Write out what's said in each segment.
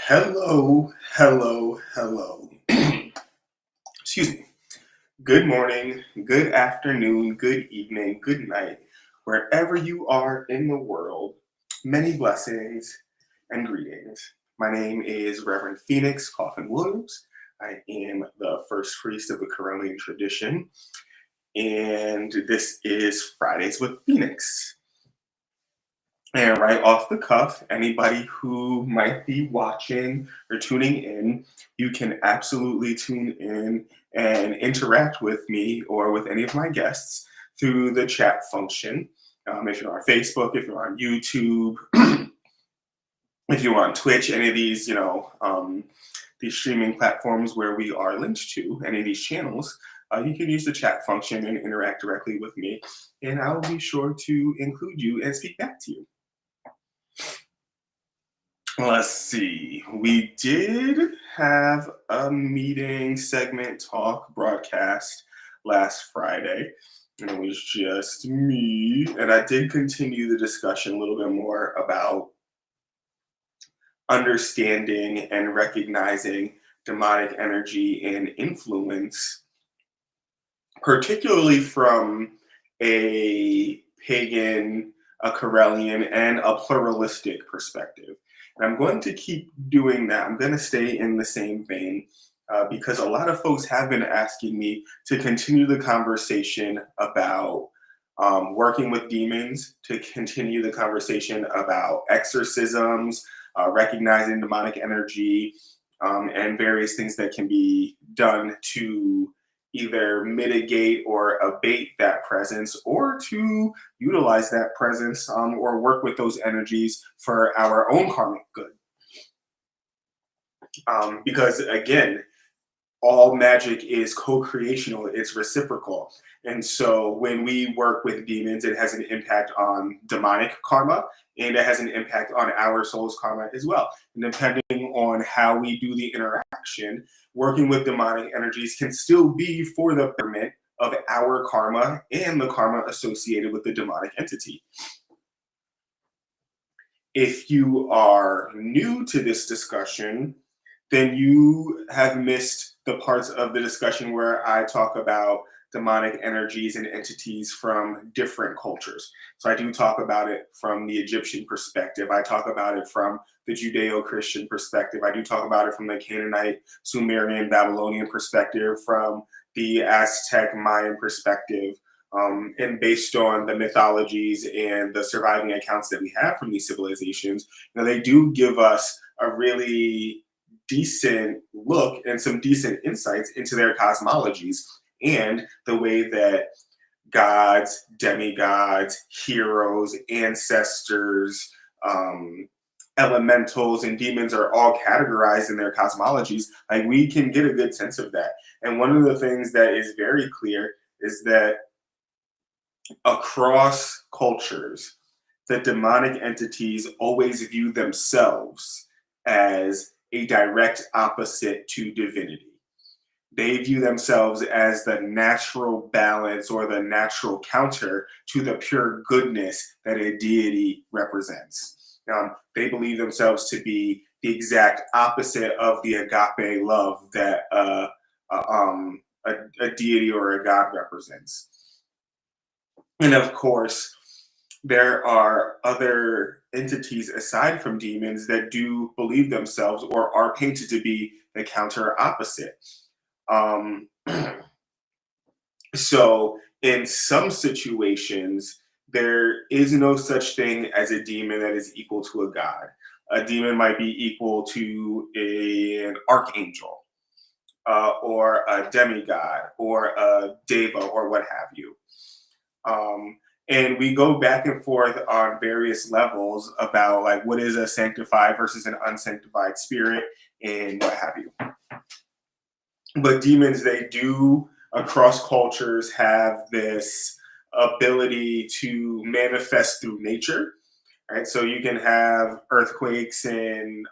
Hello, hello, hello. Excuse me. Good morning, good afternoon, good evening, good night, wherever you are in the world. Many blessings and greetings. My name is Reverend Phoenix Coffin Williams. I am the first priest of the Corellian tradition, and this is Fridays with Phoenix. And right off the cuff, anybody who might be watching or tuning in, you can absolutely tune in and interact with me or with any of my guests through the chat function. If you're on Facebook, if you're on YouTube, if you're on Twitch, any of these, these streaming platforms where we are linked to, any of these channels, you can use the chat function and interact directly with me, and I will be sure to include you and speak back to you. Let's see. We did have a meeting segment talk broadcast last Friday, and it was just me. And I did continue the discussion a little bit more about understanding and recognizing demonic energy and influence, particularly from a pagan, a Corellian, and a pluralistic perspective. And I'm going to keep doing that. I'm going to stay in the same vein because a lot of folks have been asking me to continue the conversation about working with demons, to continue the conversation about exorcisms, recognizing demonic energy, and various things that can be done to either mitigate or abate that presence or to utilize that presence or work with those energies for our own karmic good. Because again, all magic is co-creational, it's reciprocal. And so when we work with demons, it has an impact on demonic karma and it has an impact on our soul's karma as well. And depending on how we do the interaction, working with demonic energies can still be for the betterment of our karma and the karma associated with the demonic entity. If you are new to this discussion, then you have missed the parts of the discussion where I talk about demonic energies and entities from different cultures. So I do talk about it from the Egyptian perspective. I talk about it from the Judeo-Christian perspective. I do talk about it from the Canaanite, Sumerian, Babylonian perspective, from the Aztec, Mayan perspective. And based on the mythologies and the surviving accounts that we have from these civilizations, they do give us a really decent look and some decent insights into their cosmologies and the way that gods, demigods, heroes, ancestors, elementals, and demons are all categorized in their cosmologies. Like, we can get a good sense of that. And one of the things that is very clear is that across cultures, the demonic entities always view themselves as a direct opposite to divinity. They view themselves as the natural balance or the natural counter to the pure goodness that a deity represents. They believe themselves to be the exact opposite of the agape love that a deity or a god represents. And of course, there are other entities aside from demons that do believe themselves or are painted to be the counter opposite. So in some situations, there is no such thing as a demon that is equal to a god. A demon might be equal to an archangel or a demigod or a deva or what have you. And we go back and forth on various levels about like what is a sanctified versus an unsanctified spirit and what have you. But demons, they do across cultures have this ability to manifest through nature, right? So you can have earthquakes and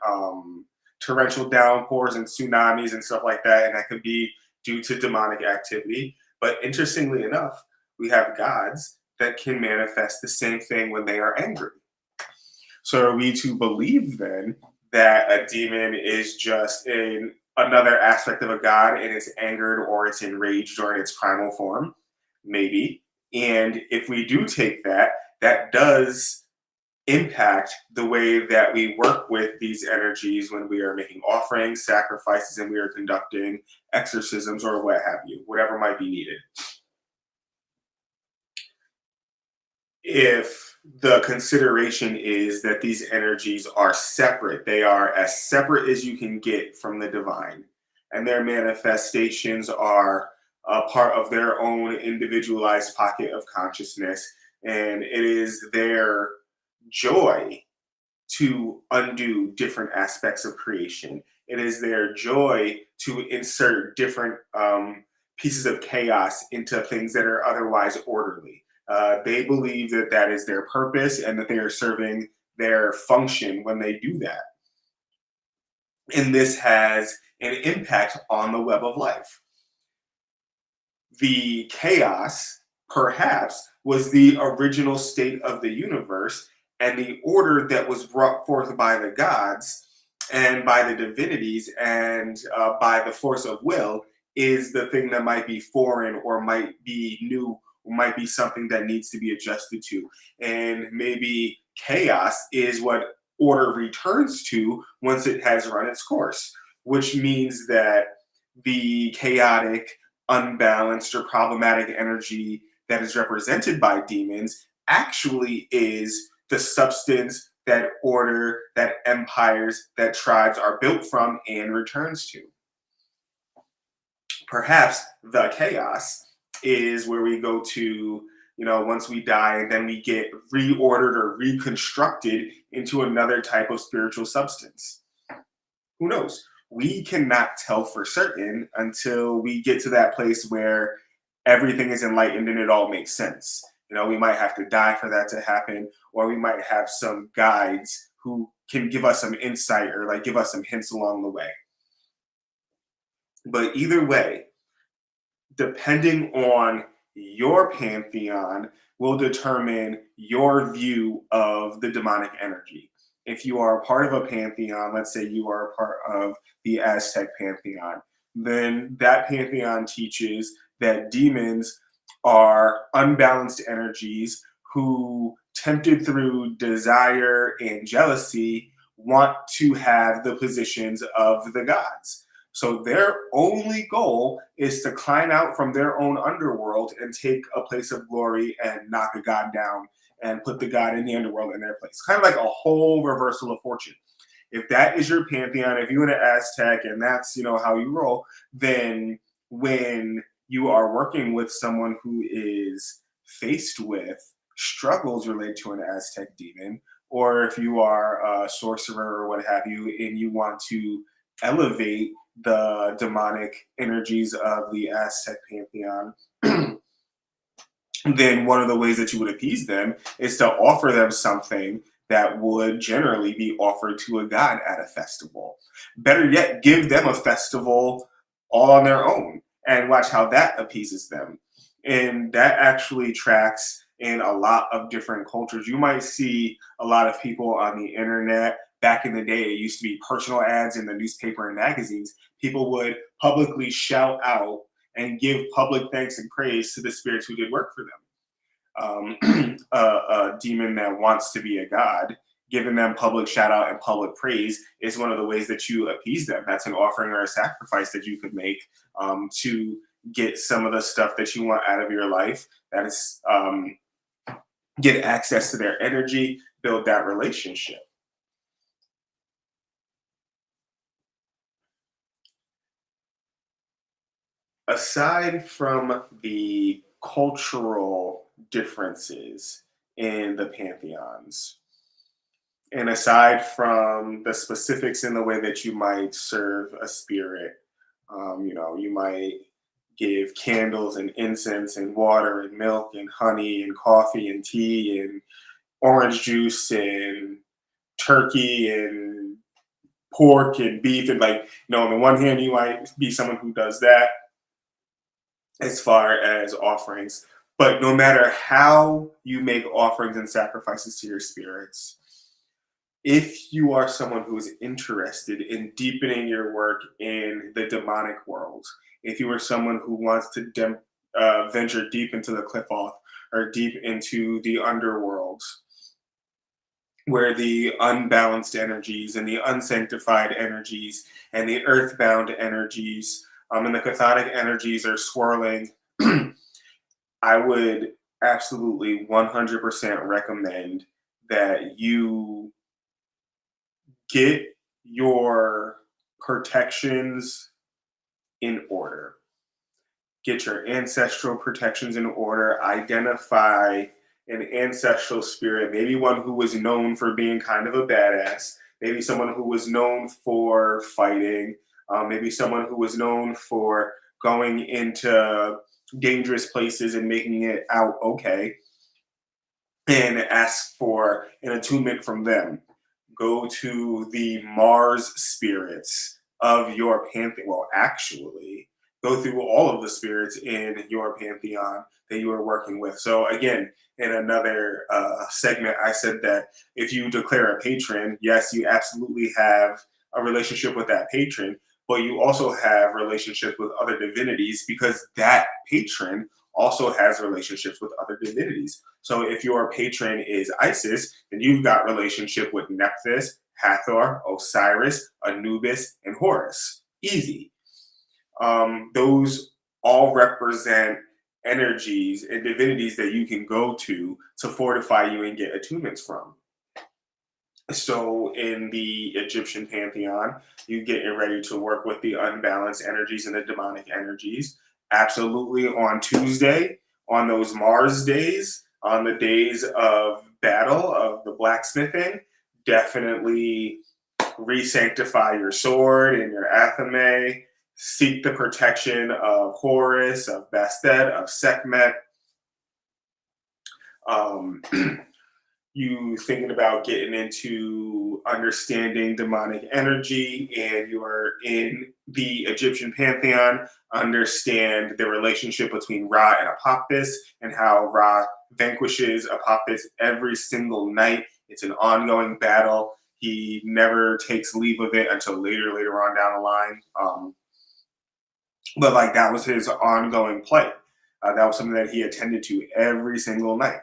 torrential downpours and tsunamis and stuff like that, and that could be due to demonic activity. But interestingly enough, we have gods that can manifest the same thing when they are angry. So are we to believe then that a demon is just another aspect of a god and it's angered or it's enraged or in its primal form? Maybe. And if we do take that, that does impact the way that we work with these energies when we are making offerings, sacrifices, and we are conducting exorcisms or what have you, whatever might be needed. If the consideration is that these energies are separate, they are as separate as you can get from the divine, and their manifestations are a part of their own individualized pocket of consciousness, and it is their joy to undo different aspects of creation. It is their joy to insert different pieces of chaos into things that are otherwise orderly. They believe that that is their purpose and that they are serving their function when they do that. And this has an impact on the web of life. The chaos, perhaps, was the original state of the universe, and the order that was brought forth by the gods and by the divinities and by the force of will is the thing that might be foreign or might be new or might be something that needs to be adjusted to. And maybe chaos is what order returns to once it has run its course, which means that the chaotic, unbalanced, or problematic energy that is represented by demons actually is the substance that order, that empires, that tribes are built from and returns to. Perhaps the chaos is where we go to, once we die, and then we get reordered or reconstructed into another type of spiritual substance. Who knows? We cannot tell for certain until we get to that place where everything is enlightened and it all makes sense. We might have to die for that to happen, or we might have some guides who can give us some insight or like give us some hints along the way. But either way, depending on your pantheon will determine your view of the demonic energy. If you are a part of a pantheon, let's say you are a part of the Aztec pantheon, then that pantheon teaches that demons are unbalanced energies who, tempted through desire and jealousy, want to have the positions of the gods. So their only goal is to climb out from their own underworld and take a place of glory and knock a god down and put the god in the underworld in their place. Kind of like a whole reversal of fortune. If that is your pantheon, if you're an Aztec and that's how you roll, then when you are working with someone who is faced with struggles related to an Aztec demon, or if you are a sorcerer or what have you, and you want to elevate the demonic energies of the Aztec pantheon, then one of the ways that you would appease them is to offer them something that would generally be offered to a god at a festival. Better yet, give them a festival all on their own and watch how that appeases them. And that actually tracks in a lot of different cultures. You might see a lot of people on the internet. Back in the day, it used to be personal ads in the newspaper and magazines. People would publicly shout out and give public thanks and praise to the spirits who did work for them. A demon that wants to be a god, giving them public shout out and public praise is one of the ways that you appease them. That's an offering or a sacrifice that you could make to get some of the stuff that you want out of your life. That is get access to their energy, build that relationship. Aside from the cultural differences in the pantheons, and aside from the specifics in the way that you might serve a spirit, you might give candles and incense and water and milk and honey and coffee and tea and orange juice and turkey and pork and beef. And on the one hand, you might be someone who does that as far as offerings. But no matter how you make offerings and sacrifices to your spirits, if you are someone who is interested in deepening your work in the demonic world, if you are someone who wants to venture deep into the Qliphoth or deep into the underworld, where the unbalanced energies and the unsanctified energies and the earthbound energies and the cathartic energies are swirling, I would absolutely 100% recommend that you get your protections in order. Get your ancestral protections in order. Identify an ancestral spirit, maybe one who was known for being kind of a badass, maybe someone who was known for fighting, maybe someone who was known for going into dangerous places and making it out okay, and ask for an attunement from them. Go to the Mars spirits of your pantheon. Well, actually, go through all of the spirits in your pantheon that you are working with. So, again, in another segment, I said that if you declare a patron, yes, you absolutely have a relationship with that patron, but you also have relationships with other divinities because that patron also has relationships with other divinities. So if your patron is Isis, then you've got relationship with Nephthys, Hathor, Osiris, Anubis, and Horus. Easy. Those all represent energies and divinities that you can go to fortify you and get attunements from. So in the Egyptian pantheon, you getting ready to work with the unbalanced energies and the demonic energies. Absolutely on Tuesday, on those Mars days, on the days of battle, of the blacksmithing, definitely re-sanctify your sword and your athame. Seek the protection of Horus, of Bastet, of Sekhmet. Um, you thinking about getting into understanding demonic energy and you are in the Egyptian pantheon, understand the relationship between Ra and Apopis and how Ra vanquishes Apopis every single night. It's an ongoing battle. He never takes leave of it until later on down the line. But like that was his ongoing play. That was something that he attended to every single night.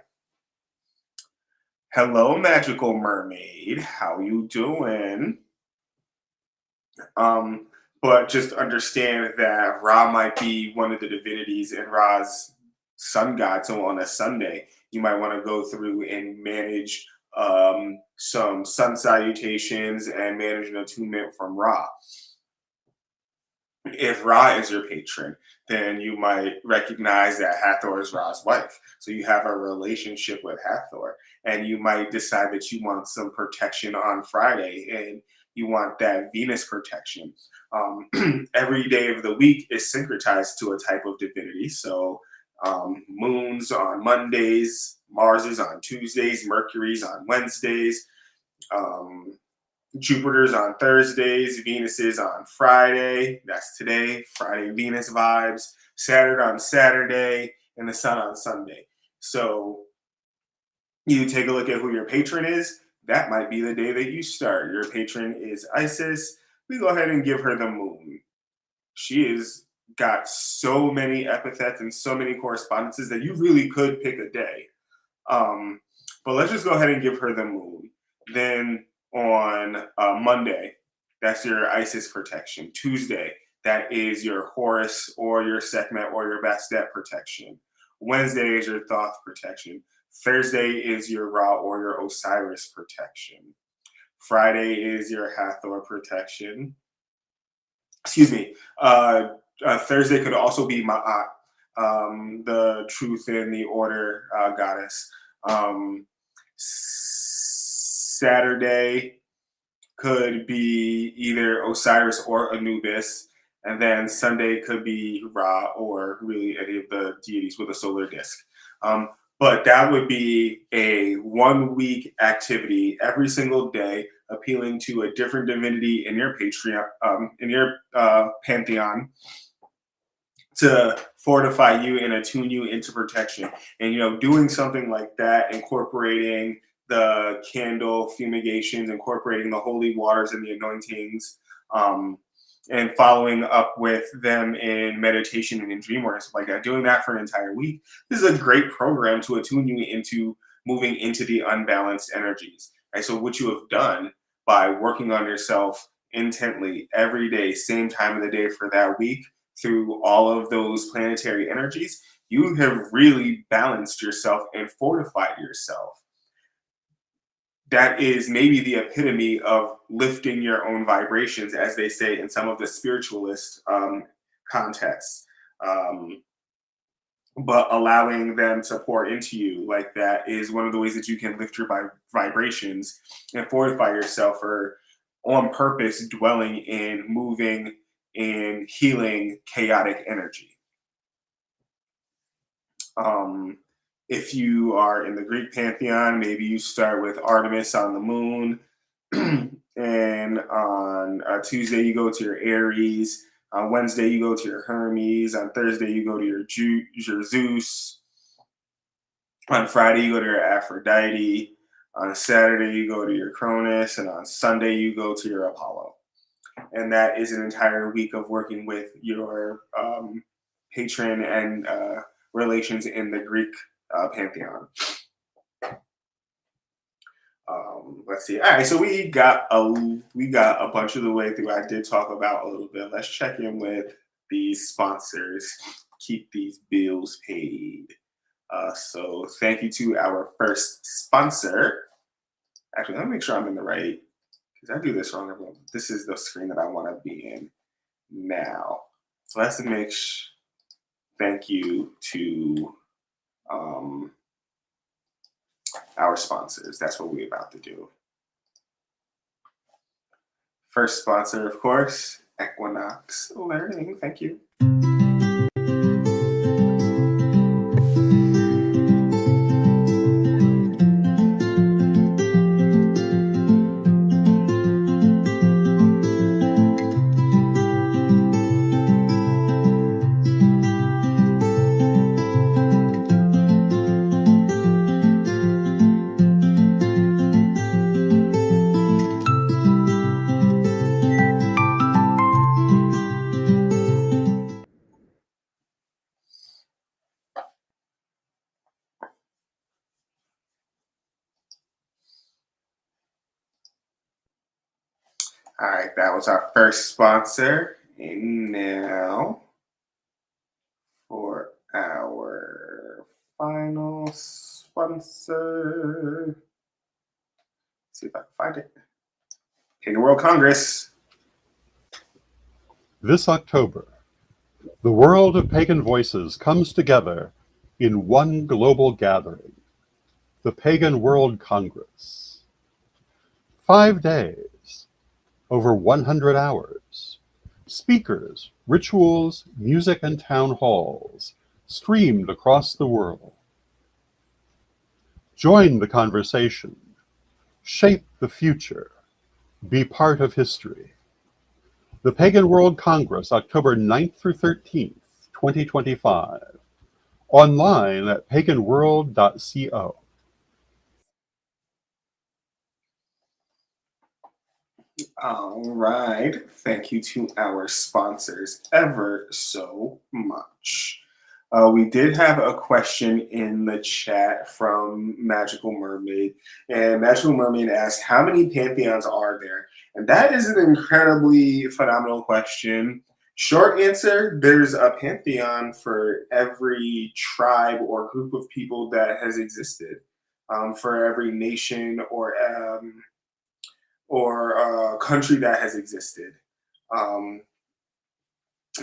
Hello, magical mermaid. How you doing? Um, but just understand that Ra might be one of the divinities in Ra's sun god. So on a Sunday, you might want to go through and manage some sun salutations and manage an attunement from Ra. If Ra is your patron, then you might recognize that Hathor is Ra's wife. So you have a relationship with Hathor, and you might decide that you want some protection on Friday and you want that Venus protection. Every day of the week is syncretized to a type of divinity. So moon's on Mondays, Mars is on Tuesdays, Mercury's on Wednesdays. Jupiter's on Thursdays, Venus is on Friday. That's today, Friday Venus vibes. Saturn on Saturday, and the Sun on Sunday. So you take a look at who your patron is. That might be the day that you start. Your patron is Isis. We go ahead and give her the moon. She has got so many epithets and so many correspondences that you really could pick a day. But let's just go ahead and give her the moon. Then on Monday, that's your Isis protection. Tuesday, that is your Horus or your Sekhmet or your Bastet protection. Wednesday is your Thoth protection. Thursday is your Ra or your Osiris protection. Friday is your Hathor protection. Excuse me. Thursday could also be Ma'at, the truth and the order goddess. Saturday could be either Osiris or Anubis, and then Sunday could be Ra or really any of the deities with a solar disk. But that would be a 1 week activity every single day, appealing to a different divinity in your pantheon, to fortify you and attune you into protection. And doing something like that, incorporating the candle fumigations, incorporating the holy waters and the anointings, and following up with them in meditation and in dream work, stuff like that. Doing that for an entire week. This is a great program to attune you into moving into the unbalanced energies. Right. So what you have done by working on yourself intently every day, same time of the day for that week, through all of those planetary energies, you have really balanced yourself and fortified yourself. That is maybe the epitome of lifting your own vibrations, as they say in some of the spiritualist contexts. Um, but allowing them to pour into you like that is one of the ways that you can lift your vibrations and fortify yourself for on purpose dwelling in moving and healing chaotic energy. um, if you are in the Greek pantheon, maybe you start with Artemis on the moon, and on Tuesday you go to your Aries. On Wednesday you go to your Hermes. On Thursday you go to your Zeus. On Friday you go to your Aphrodite. On Saturday you go to your Cronus, and on Sunday you go to your Apollo. And that is an entire week of working with your patron and relations in the Greek pantheon. Let's see. All right, so we got a bunch of the way through. I did talk about a little bit. Let's check in with these sponsors. Keep these bills paid. So thank you to our first sponsor. Actually, let me make sure I'm in the right, because I do this wrong. This is the screen that I want to be in now. So let's make thank you to our sponsors. That's what we're about to do. First sponsor, of course, Equinox Learning. Thank you. All right, that was our first sponsor. And now for our final sponsor. Let's see if I can find it. Pagan World Congress. This October, the world of pagan voices comes together in one global gathering, the Pagan World Congress. 5 days, over 100 hours, speakers, rituals, music, and town halls streamed across the world. Join the conversation, shape the future, be part of history. The Pagan World Congress, October 9th through 13th, 2025. Online at paganworld.co. All right. Thank you to our sponsors ever so much. We did have a question in the chat from Magical Mermaid, and Magical Mermaid asked, how many pantheons are there? And that is an incredibly phenomenal question. Short answer, there's a pantheon for every tribe or group of people that has existed, for every nation or country that has existed. Um,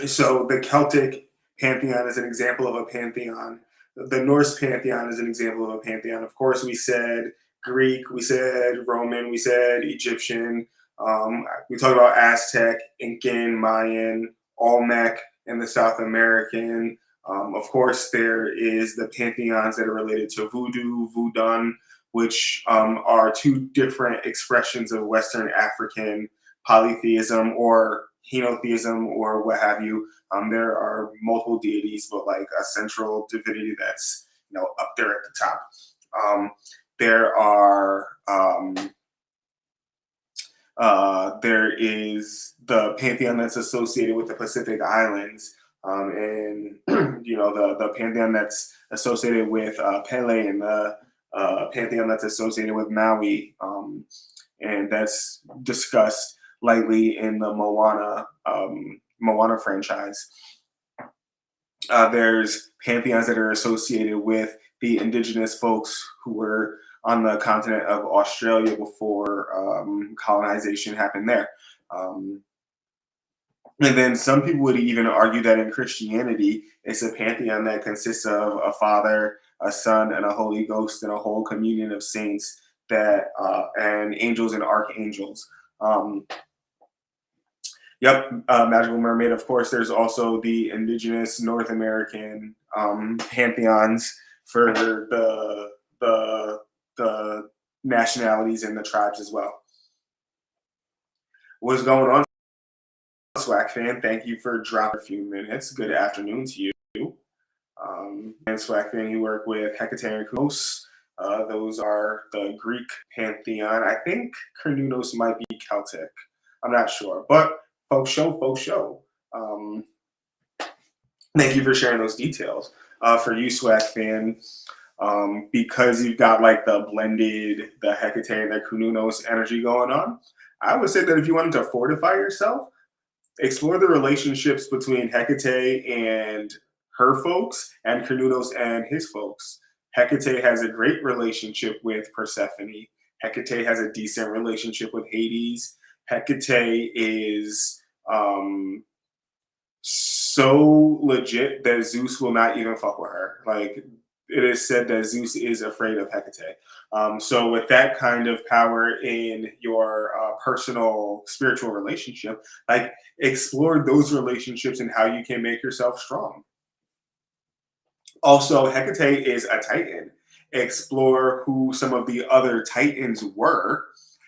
so the Celtic pantheon is an example of a pantheon. The Norse pantheon is an example of a pantheon. Of course, we said Greek, we said Roman, we said Egyptian. We talked about Aztec, Incan, Mayan, Olmec, and the South American. Of course, there is the pantheons that are related to voodoo, voodoo, which are two different expressions of Western African polytheism or henotheism or what have you. There are multiple deities, but like a central divinity that's up there at the top. there is the pantheon that's associated with the Pacific Islands, and the pantheon that's associated with Pele, and the pantheon that's associated with Maui, and that's discussed lightly in the Moana franchise. There's pantheons that are associated with the indigenous folks who were on the continent of Australia before colonization happened there. And then some people would even argue that in Christianity, it's a pantheon that consists of a Father, a Son, and a Holy Ghost, and a whole communion of saints and angels and archangels. Magical Mermaid. Of course, there's also the indigenous North American pantheons for the nationalities and the tribes as well. What's going on, SWAC fan? Thank you for dropping a few minutes. Good afternoon to you. And SWAC fan, you work with Hecate and Cernunnos. Those are the Greek pantheon. I think Cernunnos might be Celtic. I'm not sure, but folks show. Thank you for sharing those details. For you, SWAC fan, because you've got like the blended, the Hecate and the Cernunnos energy going on, I would say that if you wanted to fortify yourself, explore the relationships between Hecate and her folks and Cernunnos and his folks. Hecate has a great relationship with Persephone. Hecate has a decent relationship with Hades. Hecate is so legit that Zeus will not even fuck with her. Like, it is said that Zeus is afraid of Hecate. So with that kind of power in your personal spiritual relationship, like, explore those relationships and how you can make yourself strong. Also, Hecate is a Titan. Explore who some of the other Titans were,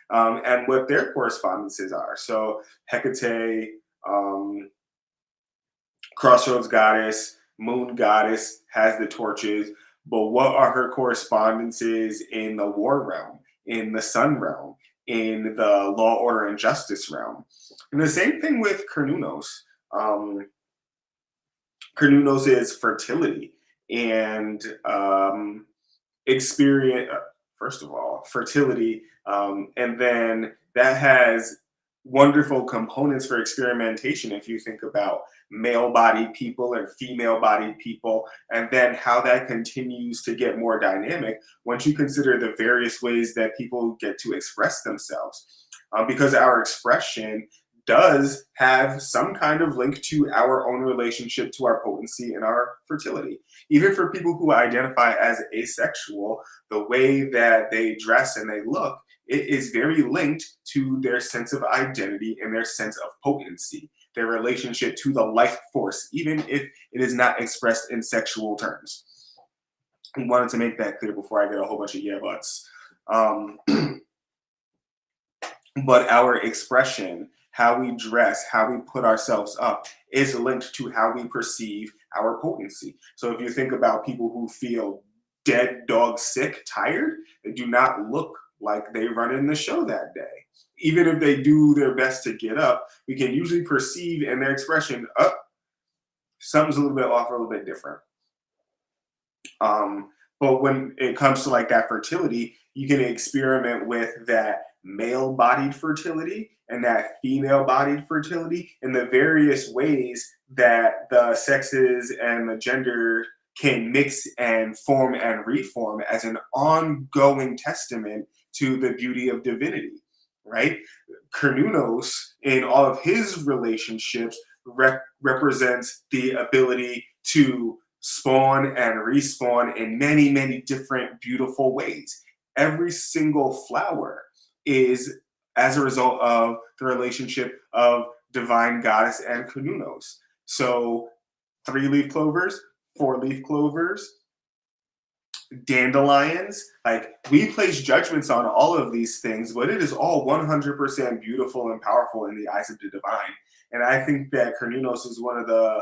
and what their correspondences are. So Hecate, Crossroads goddess, moon goddess, has the torches, but what are her correspondences in the war realm, in the sun realm, in the law, order, and justice realm? And the same thing with Cernunnos. Cernunnos is fertility and experience, first of all, fertility, and then that has wonderful components for experimentation if you think about male-bodied people and female-bodied people, and then how that continues to get more dynamic once you consider the various ways that people get to express themselves. Because our expression does have some kind of link to our own relationship to our potency and our fertility. Even for people who identify as asexual, the way that they dress and they look, it is very linked to their sense of identity and their sense of potency, their relationship to the life force, even if it is not expressed in sexual terms. I wanted to make that clear before I get a whole bunch of yeah buts. But our expression, how we dress, how we put ourselves up, is linked to how we perceive our potency. So if you think about people who feel dead dog sick, tired, they do not look like they run in the show that day. Even if they do their best to get up, we can usually perceive in their expression, something's a little bit off, a little bit different. But when it comes to like that fertility, you can experiment with that male-bodied fertility and that female-bodied fertility in the various ways that the sexes and the gender can mix and form and reform as an ongoing testament to the beauty of divinity, right? Cernunnos, in all of his relationships, represents the ability to spawn and respawn in many, many different beautiful ways. Every single flower is as a result of the relationship of divine goddess and Cernunnos. So 3-leaf clovers, 4-leaf clovers, dandelions, like, we place judgments on all of these things, but it is all 100% beautiful and powerful in the eyes of the divine. And I think that Cernunnos is one of the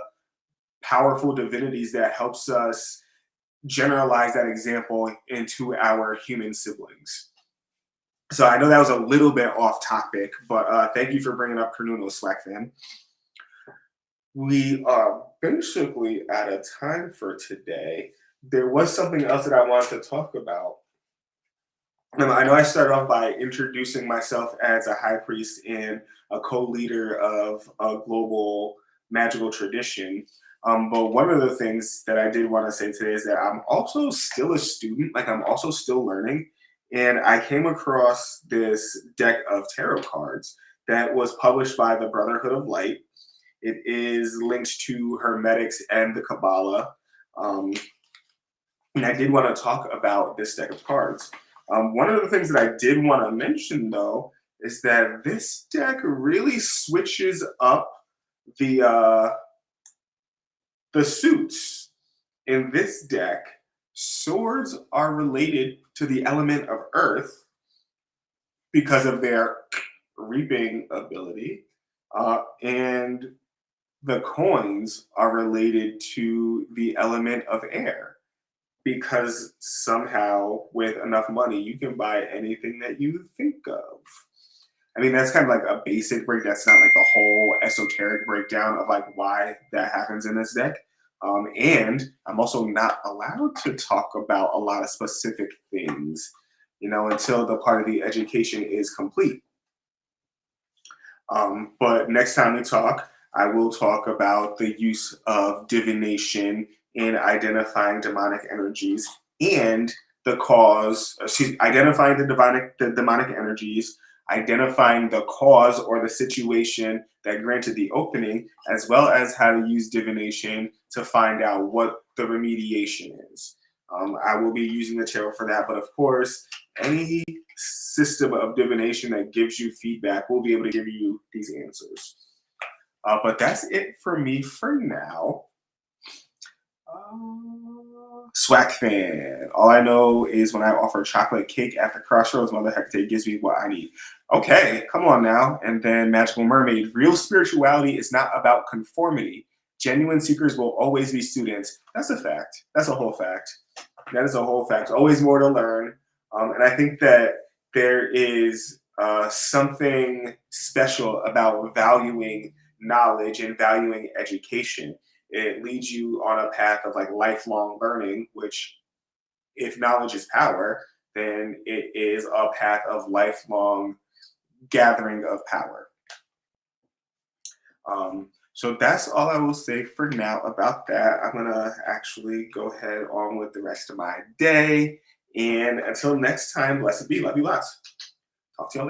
powerful divinities that helps us generalize that example into our human siblings. So I know that was a little bit off topic, but thank you for bringing up Carnuno, Swag fan. We are basically out of time for today. There was something else that I wanted to talk about. I know I started off by introducing myself as a high priest and a co-leader of a global magical tradition. But one of the things that I did want to say today is that I'm also still a student, like I'm also still learning. And I came across this deck of tarot cards that was published by the Brotherhood of Light. It is linked to Hermetics and the Kabbalah. Um, and I did want to talk about this deck of cards. One of the things that I did want to mention, though, is that this deck really switches up the suits. In this deck, swords are related to the element of earth because of their reaping ability, and the coins are related to the element of air because somehow with enough money you can buy anything that you think of. I mean, that's kind of like a basic break. That's not like the whole esoteric breakdown of like why that happens in this deck. And I'm also not allowed to talk about a lot of specific things, until the part of the education is complete. But next time we talk, I will talk about the use of divination in identifying demonic energies and identifying the demonic energies, identifying the cause or the situation that granted the opening, as well as how to use divination to find out what the remediation is. I will be using the tarot for that, but of course, any system of divination that gives you feedback will be able to give you these answers. But that's it for me for now. Swag fan. All I know is when I offer chocolate cake at the Crossroads, Mother Hecate gives me what I need. Okay, come on now. And then Magical Mermaid. Real spirituality is not about conformity. Genuine seekers will always be students. That's a fact. That's a whole fact. That is a whole fact. Always more to learn. And I think that there is something special about valuing knowledge and valuing education. It leads you on a path of like lifelong learning, which if knowledge is power, then it is a path of lifelong gathering of power. So that's all I will say for now about that. I'm gonna actually go ahead on with the rest of my day. And until next time, blessed be. Love you lots. Talk to y'all later.